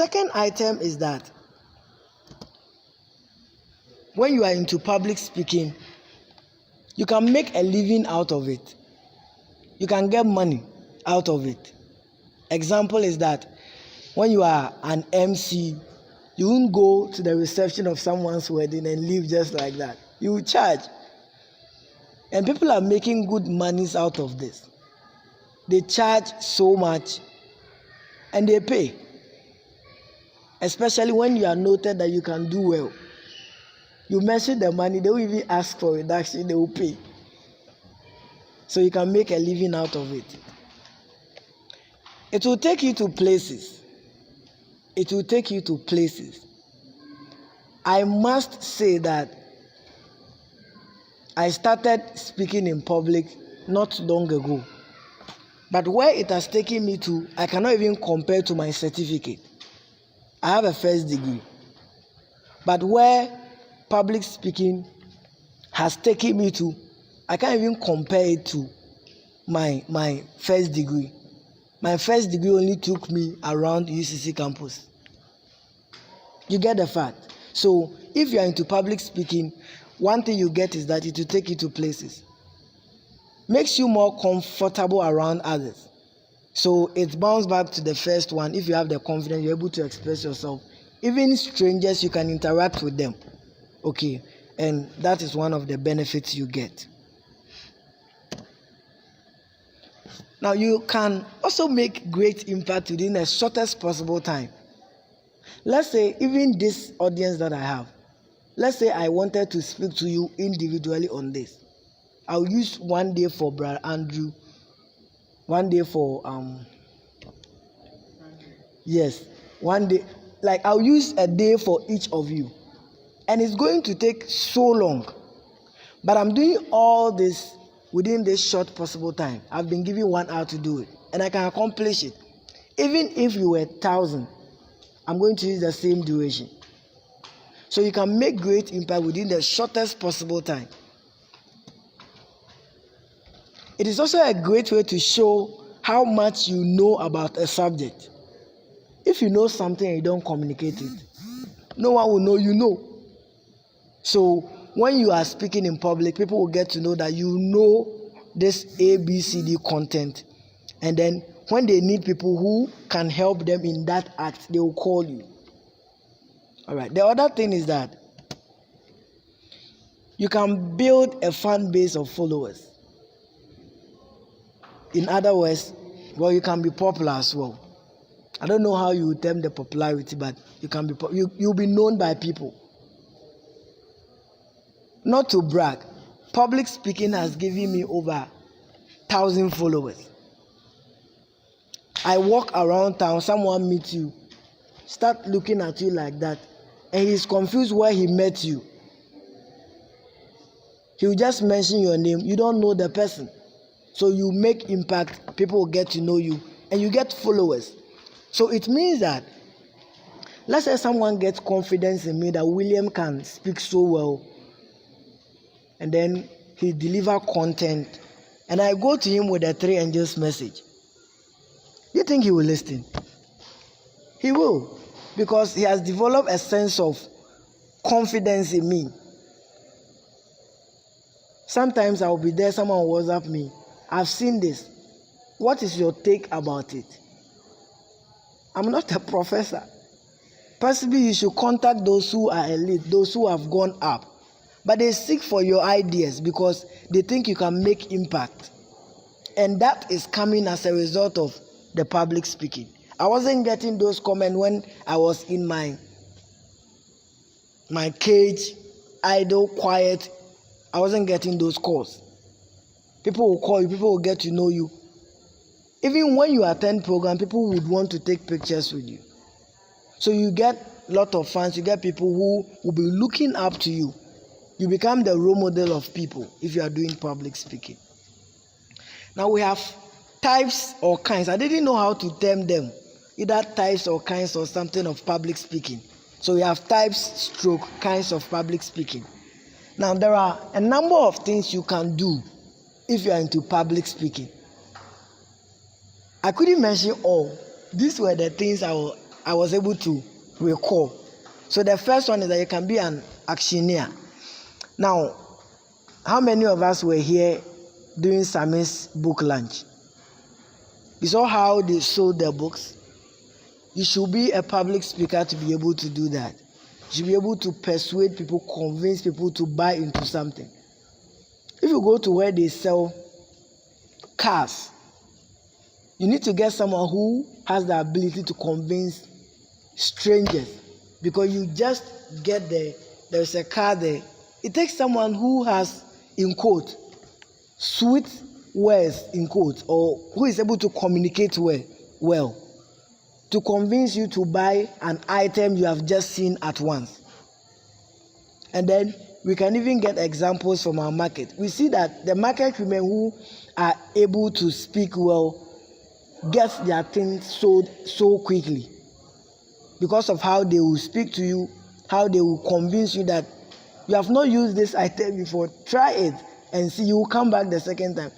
Second item is that when you are into public speaking, you can make a living out of it. You can get money out of it. Example is that when you are an MC, you won't go to the reception of someone's wedding and leave just like that. You will charge. And people are making good monies out of this. They charge so much and they pay. Especially when you are noted that you can do well. You mention the money, they will even ask for reduction, they will pay. So you can make a living out of it. It will take you to places. It will take you to places. I must say that I started speaking in public not long ago. But where it has taken me to, I cannot even compare to my certificate. I have a first degree. But where public speaking has taken me to, I can't even compare it to my first degree. My first degree only took me around UCC campus. You get the fact. So if you are into public speaking, one thing you get is that it will take you to places. Makes you more comfortable around others. So it bounces back to the first one. If you have the confidence, you're able to express yourself. Even strangers, you can interact with them. Okay, and that is one of the benefits you get. Now you can also make great impact within the shortest possible time. Let's say even this audience that I have, let's say I wanted to speak to you individually on this. I'll use one day for Brother Andrew, one day for one day, like I'll use a day for each of you. And it's going to take so long. But I'm doing all this within this short possible time. I've been given 1 hour to do it. And I can accomplish it. Even if you were 1,000, I'm going to use the same duration. So you can make great impact within the shortest possible time. It is also a great way to show how much you know about a subject. If you know something and you don't communicate it, no one will know you know. So when you are speaking in public, people will get to know that you know this ABCD content. And then when they need people who can help them in that act, they will call you. All right. The other thing is that you can build a fan base of followers. In other words, well, you can be popular as well. I don't know how you would term the popularity, but you can be you'll be known by people. Not to brag, public speaking has given me over 1,000 followers. I walk around town, someone meets you, start looking at you like that, and he's confused where he met you. He will just mention your name, you don't know the person. So you make impact, people will get to know you, and you get followers. So it means that, let's say someone gets confidence in me that William can speak so well, and then he deliver content, and I go to him with a 3 angels message. You think he will listen? He will, because he has developed a sense of confidence in me. Sometimes I'll be there, someone will WhatsApp me. I've seen this. What is your take about it? I'm not a professor. Possibly you should contact those who are elite, those who have gone up. But they seek for your ideas because they think you can make impact. And that is coming as a result of the public speaking. I wasn't getting those comments when I was in my cage, idle, quiet. I wasn't getting those calls. People will call you, people will get to know you. Even when you attend program, people would want to take pictures with you. So you get a lot of fans, you get people who will be looking up to you. You become the role model of people if you are doing public speaking. Now we have types or kinds. I didn't know how to term them. Either types or kinds or something of public speaking. So we have types, kinds of public speaking. Now there are a number of things you can do if you are into public speaking. I couldn't mention all. These were the things I will I was able to recall. So the first one is that you can be an auctioneer. Now, how many of us were here during Sammy's book launch? You saw how they sold their books? You should be a public speaker to be able to do that. You should be able to persuade people, convince people to buy into something. If you go to where they sell cars, you need to get someone who has the ability to convince strangers, because you just get there, there's a car there. It takes someone who has, in quote, sweet words, in quote, or who is able to communicate well to convince you to buy an item you have just seen at once. And then we can even get examples from our market. We see that the market women who are able to speak well get their things sold so quickly because of how they will speak to you, how they will convince you that you have not used this item before. Try it and see, you will come back the second time.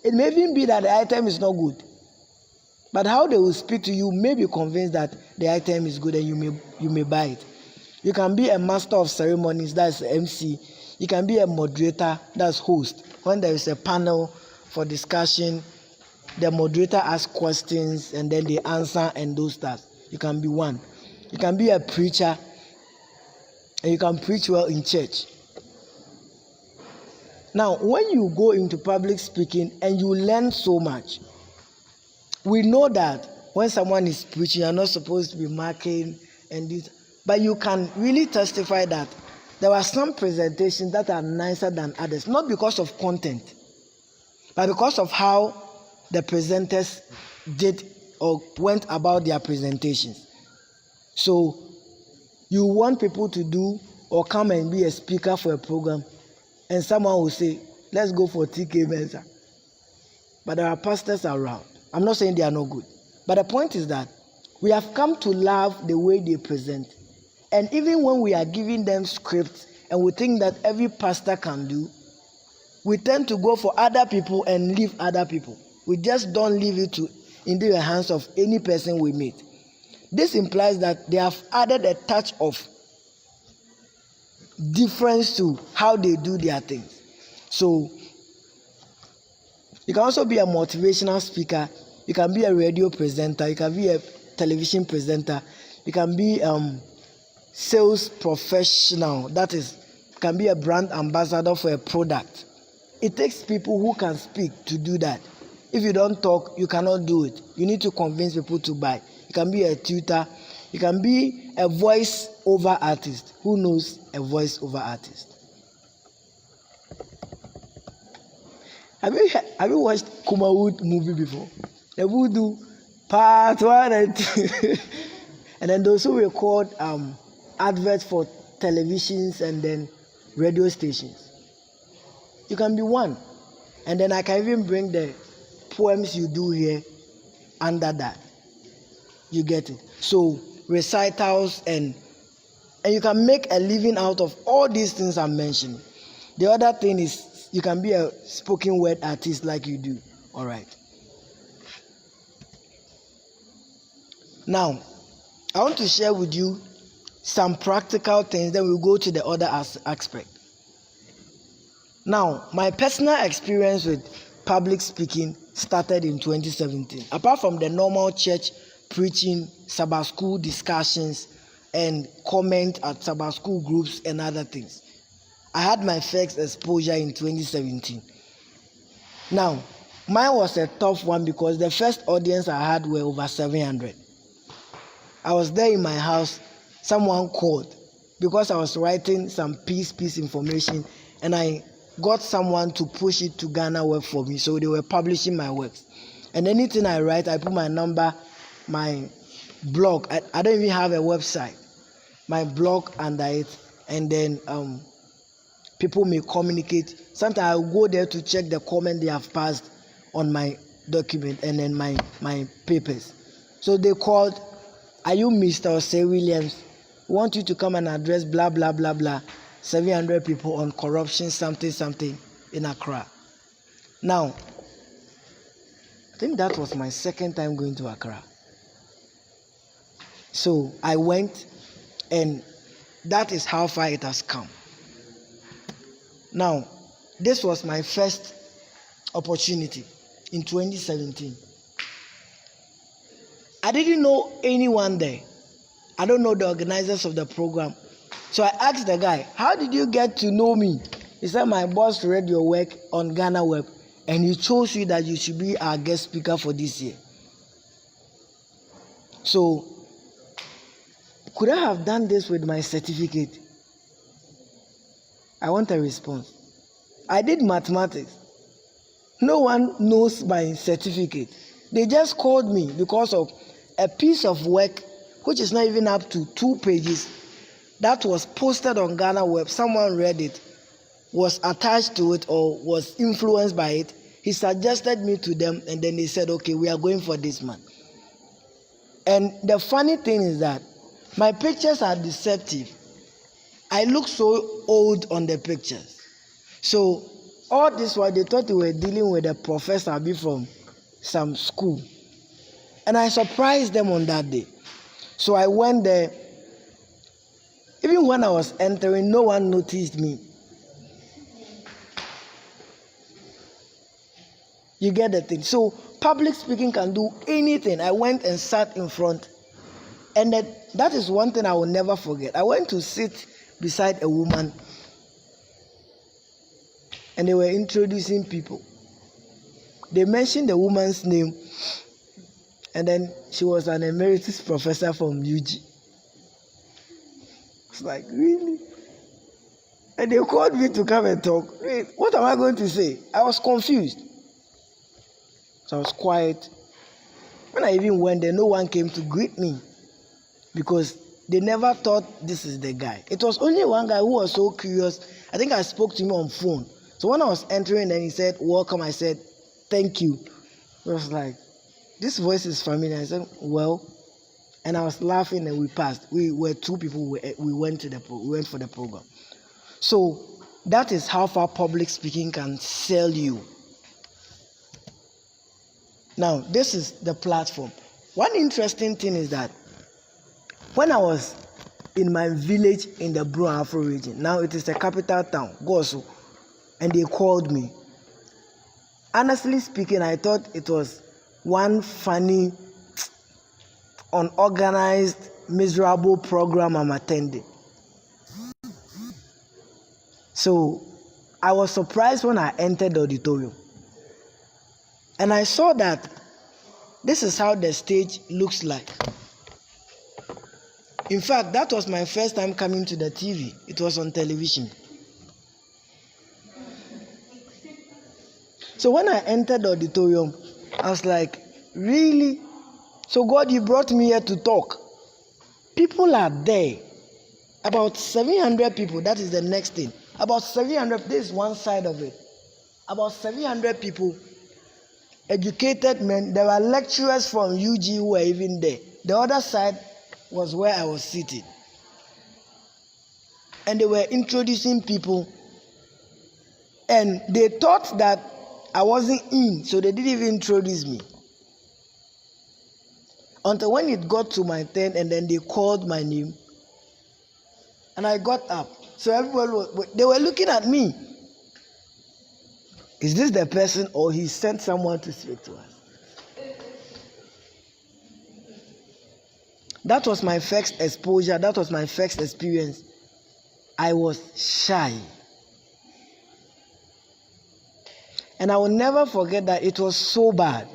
It may even be that the item is not good, but how they will speak to you may be convinced that the item is good and you may buy it. You can be a master of ceremonies, that's MC. You can be a moderator, that's host. When there is a panel for discussion, the moderator asks questions and then they answer and those stuff. You can be one. You can be a preacher and you can preach well in church. Now, when you go into public speaking and you learn so much, we know that when someone is preaching, you're not supposed to be marking and this, but you can really testify that there are some presentations that are nicer than others, not because of content, but because of how the presenters did or went about their presentations. So you want people to do or come and be a speaker for a program, and someone will say, let's go for TK Mensa. But there are pastors around. I'm not saying they are not good. But the point is that we have come to love the way they present. And even when we are giving them scripts and we think that every pastor can do, we tend to go for other people and leave other people. We just don't leave it into the hands of any person we meet. This implies that they have added a touch of difference to how they do their things. So you can also be a motivational speaker. You can be a radio presenter. You can be a television presenter. You can be sales professional. That is, you can be a brand ambassador for a product. It takes people who can speak to do that. If you don't talk, you cannot do it. You need to convince people to buy. You can be a tutor. You can be a voice-over artist. Who knows a voice-over artist? Have you watched Kumawood movie before? They will do part 1 and 2. And then those who record adverts for televisions and then radio stations. You can be one. And then I can even bring the poems you do here under that. You get it? So recitals and you can make a living out of all these things I'm mentioning. The other thing is you can be a spoken word artist like you do. All right. Now, I want to share with you some practical things, then we'll go to the other aspect. Now, my personal experience with public speaking started in 2017. Apart from the normal church preaching, Sabbath school discussions, and comment at Sabbath school groups and other things, I had my first exposure in 2017. Now, mine was a tough one because the first audience I had were over 700. I was there in my house. Someone called because I was writing some piece information, and I got someone to push it to Ghana Web for me. So they were publishing my works. And anything I write, I put my number, my blog. I don't even have a website. My blog under it, and then people may communicate. Sometimes I will go there to check the comment they have passed on my document and then my papers. So they called, "Are you Mr. Osei Williams? We want you to come and address blah blah blah blah 700 people on corruption something in Accra." Now, I think that was my second time going to Accra. So I went, and that is how far it has come. Now, this was my first opportunity in 2017. I didn't know anyone there. I don't know the organizers of the program. So I asked the guy, how did you get to know me? He said, my boss read your work on Ghana Web, and he chose you that you should be our guest speaker for this year. So, could I have done this with my certificate? I want a response. I did mathematics. No one knows my certificate. They just called me because of a piece of work which is not even up to 2 pages that was posted on Ghana Web. Someone read it, was attached to it, or was influenced by it. He suggested me to them, and then they said, okay, we are going for this man. And the funny thing is that my pictures are deceptive. I look so old on the pictures. So all this while they thought they were dealing with a professor from some school. And I surprised them on that day. So I went there. Even when I was entering, no one noticed me. You get the thing. So public speaking can do anything. I went and sat in front. And that is one thing I will never forget. I went to sit beside a woman, and they were introducing people. They mentioned the woman's name, and then she was an emeritus professor from UG. It's like, really? And they called me to come and talk. Wait, what am I going to say? I was confused. So I was quiet. When I even went there, no one came to greet me because they never thought this is the guy. It was only one guy who was so curious. I think I spoke to him on phone. So when I was entering and he said, welcome, I said, thank you. I was like, this voice is familiar. I said, well, and I was laughing and we passed. We were 2 people. We went for the program. So that is how far public speaking can sell you. Now, this is the platform. One interesting thing is that when I was in my village in the Bro Afro region, now it is the capital town, Goso, and they called me. Honestly speaking, I thought it was one funny, unorganized, miserable program I'm attending. So I was surprised when I entered the auditorium. And I saw that this is how the stage looks like. In fact, that was my first time coming to the TV. It was on television. So when I entered the auditorium, I was like, really? So God, you brought me here to talk. People are there. About 700 people, that is the next thing. About 700, this is one side of it. About 700 people, educated men. There were lecturers from UG who were even there. The other side was where I was sitting. And they were introducing people. And they thought that I wasn't in, so they didn't even introduce me. Until when it got to my turn, and then they called my name. And I got up. So everyone, they were looking at me. Is this the person, or he sent someone to speak to us? That was my first exposure. That was my first experience. I was shy. And I will never forget that it was so bad.